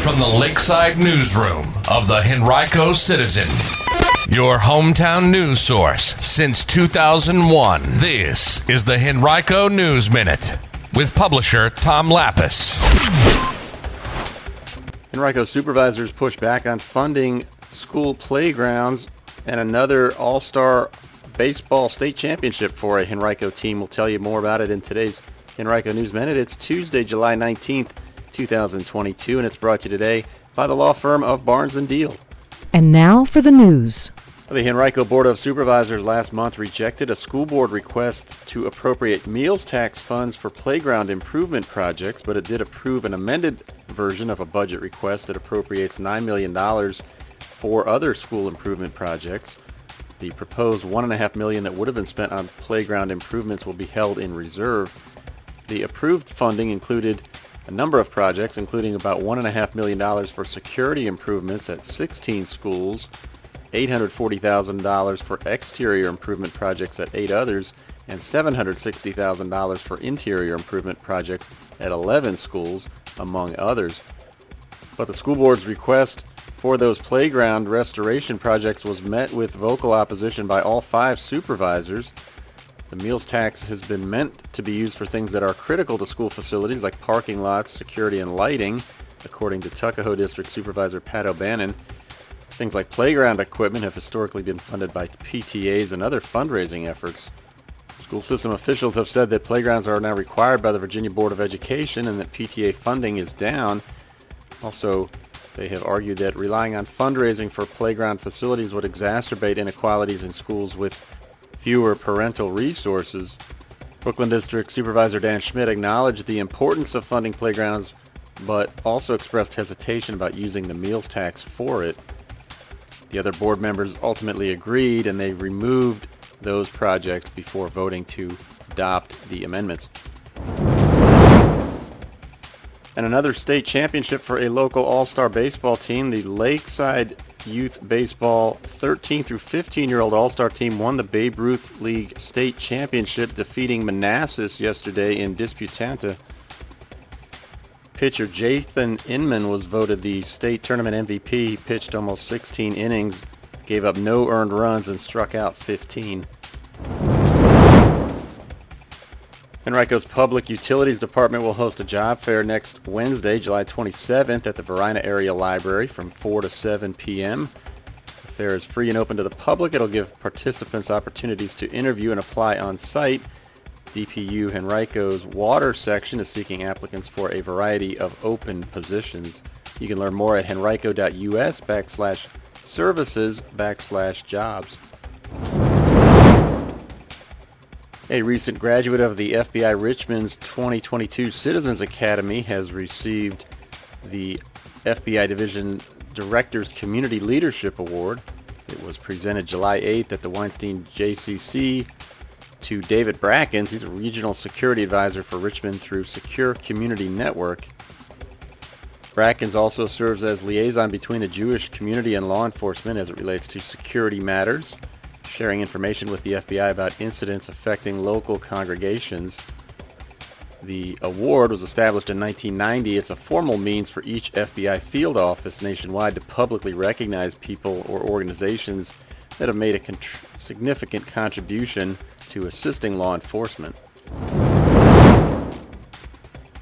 from the Lakeside Newsroom of the Henrico Citizen, your hometown news source since 2001. This is the Henrico News Minute with publisher Tom Lapis. Henrico supervisors push back on funding school playgrounds, and another all-star baseball state championship for a Henrico team. We'll tell you more about it in today's Henrico News Minute. It's Tuesday, July 19th, 2022, and it's brought to you today by the law firm of Barnes & Deal. And now for the news. The Henrico Board of Supervisors last month rejected a school board request to appropriate meals tax funds for playground improvement projects, but it did approve an amended version of a budget request that appropriates $9 million for other school improvement projects. The proposed $1.5 million that would have been spent on playground improvements will be held in reserve. The approved funding included a number of projects, including about $1.5 million for security improvements at 16 schools, $840,000 for exterior improvement projects at 8 others, and $760,000 for interior improvement projects at 11 schools, among others. But the school board's request for those playground restoration projects was met with vocal opposition by all 5 supervisors. The meals tax has been meant to be used for things that are critical to school facilities like parking lots, security, and lighting, according to Tuckahoe District Supervisor Pat O'Bannon. Things like playground equipment have historically been funded by PTAs and other fundraising efforts. School system officials have said that playgrounds are now required by the Virginia Board of Education and that PTA funding is down. Also, they have argued that relying on fundraising for playground facilities would exacerbate inequalities in schools with fewer parental resources. Brooklyn District Supervisor Dan Schmidt acknowledged the importance of funding playgrounds, but also expressed hesitation about using the meals tax for it. The other board members ultimately agreed, and they removed those projects before voting to adopt the amendments. And another state championship for a local all-star baseball team. The Lakeside Youth Baseball 13 through 15-year-old all-star team won the Babe Ruth League state championship, defeating Manassas yesterday in Disputanta. Pitcher Jathan Inman was voted the state tournament MVP. He pitched almost 16 innings, gave up no earned runs, and struck out 15. Henrico's Public Utilities Department will host a job fair next Wednesday, July 27th at the Varina Area Library from 4 to 7 p.m. The fair is free and open to the public. It'll give participants opportunities to interview and apply on site. DPU Henrico's water section is seeking applicants for a variety of open positions. You can learn more at henrico.us/services/jobs. A recent graduate of the FBI Richmond's 2022 Citizens Academy has received the FBI Division Director's Community Leadership Award. It was presented July 8th at the Weinstein JCC to David Brackens. He's a regional security advisor for Richmond through Secure Community Network. Brackens also serves as liaison between the Jewish community and law enforcement as it relates to security matters, sharing information with the FBI about incidents affecting local congregations. The award was established in 1990. It's a formal means for each FBI field office nationwide to publicly recognize people or organizations that have made a significant contribution to assisting law enforcement.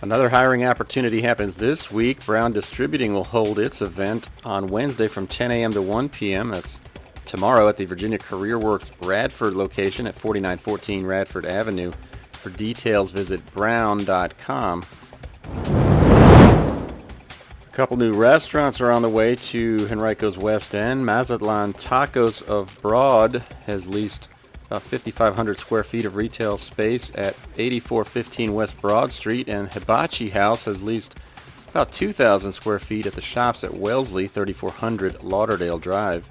Another hiring opportunity happens this week. Brown Distributing will hold its event on Wednesday from 10 a.m. to 1 p.m. That's tomorrow at the Virginia CareerWorks Radford location at 4914 Radford Avenue. For details, visit brown.com. A couple new restaurants are on the way to Henrico's West End. Mazatlan Tacos of Broad has leased about 5,500 square feet of retail space at 8415 West Broad Street, and Hibachi House has leased about 2,000 square feet at the shops at Wellesley, 3400 Lauderdale Drive.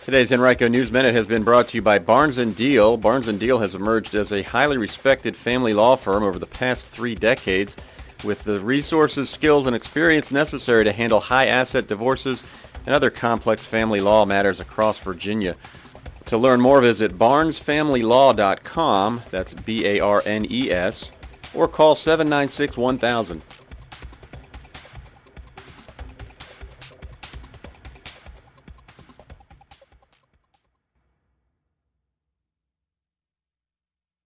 Today's Henrico News Minute has been brought to you by Barnes & Deal. Barnes & Deal has emerged as a highly respected family law firm over the past 3 decades with the resources, skills, and experience necessary to handle high-asset divorces and other complex family law matters across Virginia. To learn more, visit barnesfamilylaw.com, that's B-A-R-N-E-S, or call 796-1000.